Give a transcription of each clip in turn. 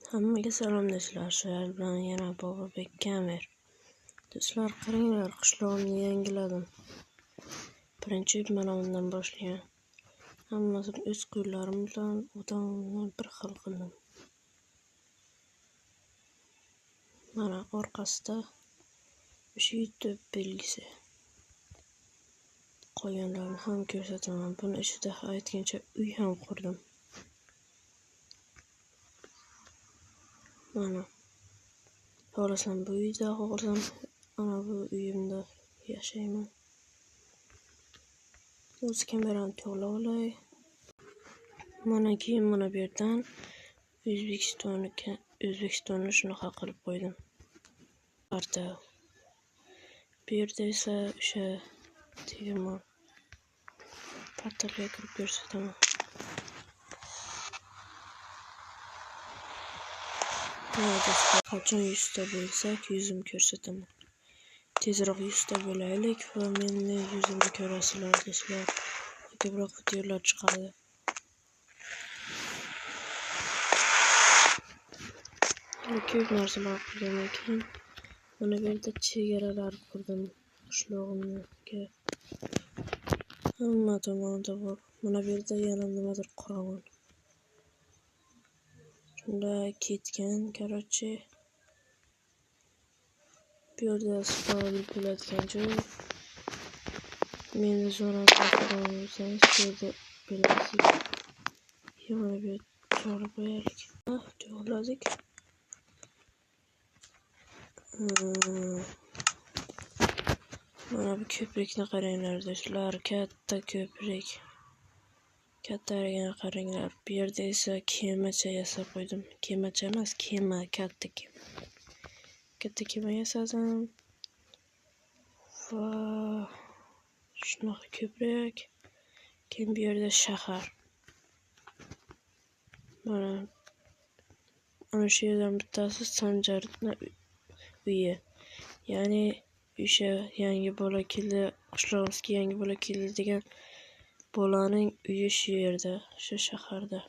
Hammaga salom do'stlar, sizlar bilan yana Bobobek Gamer. Do'stlar, qaranglar, qishlog'imni yangiladim. Birinchi mana undan boshlagan. Hammasini o'z qo'llarim bilan odamni bir xil qildim. Mana orqasida o'sha YouTube belgisi. Qolganlarni ham ko'rsataman. Buni ichida aytgancha uy ham qurdim. Mana xohlasam bu uyda, xohlasam ana bu uyimda yashayman. O'z kameramni to'g'rilab olay. Mana keyin mana bu yerdan O'zbekistonni shunaqa qilib qo'ydim. Qarta. Bu yerda esa o'sha tegirmon. Portalga kirib ko'rsataman. Qachon 100 ta bo'lsak, yuzimni ko'rsataman. Tezroq 100 ta bo'laylik va meni yuzimni ko'rasizlar do'stlar. Ko'proq videolar chiqadi. Ko'p narsalar qilgandan keyin mana bu yerda chegaralar qurdim qishlog'imga. Hamma tomonda bor. Mana bu yerda yana nimadir quraman. Shunda ketgan, короче. Bu yerda spawn bo'ladigan joy. Meni zonamda quramansangiz bu yerda bilasiz. Mana bu yerga qo'yaylik. To'g'riladik. Mana bu ko'prikni qaranglar do'stlar, katta ko'prik. Kattaligiga qaranglar. Bu yerda esa kemacha yasab qo'ydim. Kemacha emas, kema, katta kema. Katta kema yasadim. Va shunaqa ko'prik. Keyin bu yerda shahar. Mana shu yerdan bittasi Sanjarning uyi. Ya'ni o'sha yangi bola keldi, qishlog'imizga yangi bola keldi degan bolaning uyi shu yerda, shu shaharda.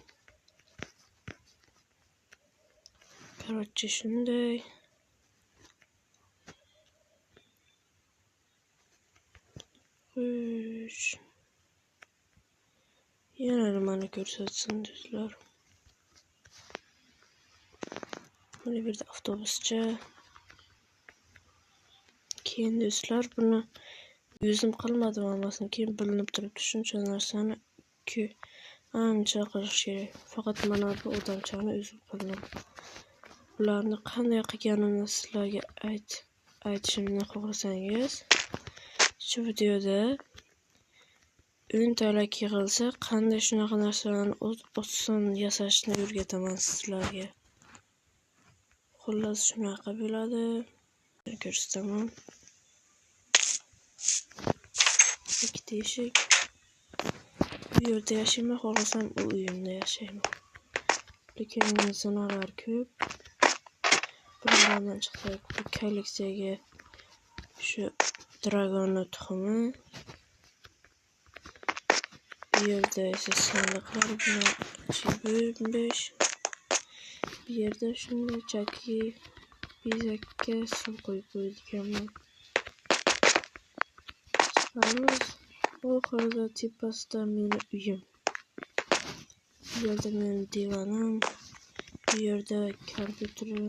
Короче, shunday. Yana nimani ko'rsatsin do'stlar. Mana bu yerda avtobuscha. Keyin do'stlar buni yuzim qilmadim hammasini, keyin bilinib turibdi. Shuncha narsani ancha qilish kerak. Faqat mana bu odamchani o'zim qildim. Ularni qanday qilganimni sizlarga aytishimni xohlasangiz, shu videoda 10 talak yig'ilsa, qanday shunaqa narsalarni oson yasashni o'rgataman sizlarga. Xullas shunaqa bo'ladi. Ko'rsataman. Ikkita eshik. Bu yerda yashayman, xohlasam u uyimda yashayman. Lekin zonalar ko'p. Bunlardan chiqsak, bu kolleksiyaga shu dragonni tuxumi. Bu yerda esa sandiqlar bilan 5. Bu yerda shunday chaki bezakka suv qo'yib qo'yganman. Oxirida tepasida meni uyim. Bu yerda meni divanim. Bu yerda kompyuterim.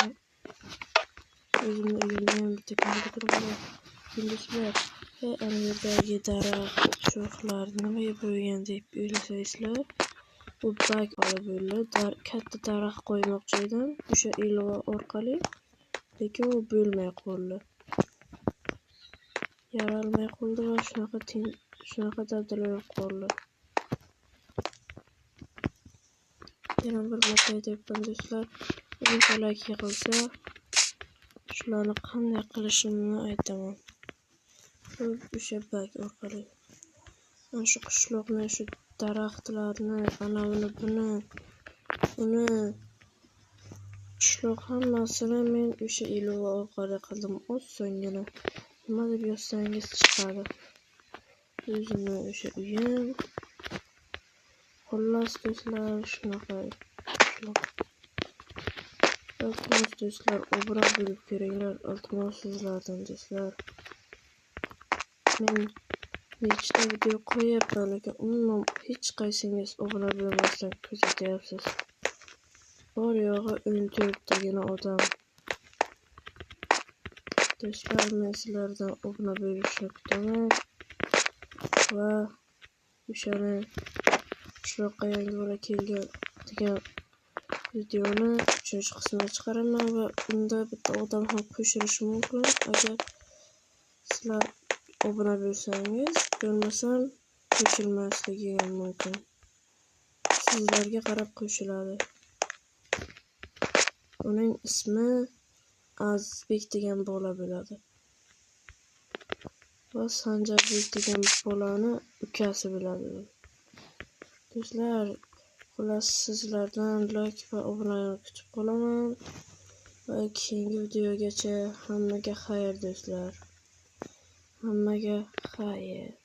O'zimni uyimda ham bitta kompyuter bor. Do'stlar, ana yerdagi daraxt shoxlar nimaga bo'lgan deb o'ylasangizlar, u bag olib bo'ldi. Katta daraxt qo'ymoqchi edim o'sha ilova orqali, lekin u bo'lmay qoldi. Yaralmay qoldi va shunaqa dabdalab qoldi. Yana bir marta aytyapman do'stlar, 10 talak yig'ilsa, shularni qanday qilishimni aytaman. O'sha bag orqali. Mana shu qishloqni, shu daraxtlarni, ana buni qishloq hammasini men o'sha ilova orqali qildim. Osongina. Nima deb yozsangiz chiqadi. O'zimni o'sha uyim. Xullas do'stlar, shunaqa qishloq. Iltimos do'stlar, obuna bo'lib ko'ringlar. Iltimos sizlardan do'stlar. Men nechta video qo'yapman, lekin umuman hech qaysingiz obuna bo'lmasdan kuzatyapsiz. Bor yo'g'i 14 tagina odam. Do'stlar, men sizlardan obuna bo'lishni kutaman va o'shani shunaqa yangi bola kelgan degan videoni 3-qismini chiqaraman va unda bitta odam ham qo'shilishi mumkin agar sizlar obuna bo'lsangiz, bo'lmasam qo'shilmasligi ham mumkin. Sizlarga qarab qo'shiladi. Uning ismi Azizbek degan bola bo'ladi. Va Sanjarbek degan bolani ukasi bo'ladi. Do'stlar, xullas sizlardan like va obunani kutib qolaman. Va keyingi videogacha hammaga xayr do'stlar. Hammaga xayr.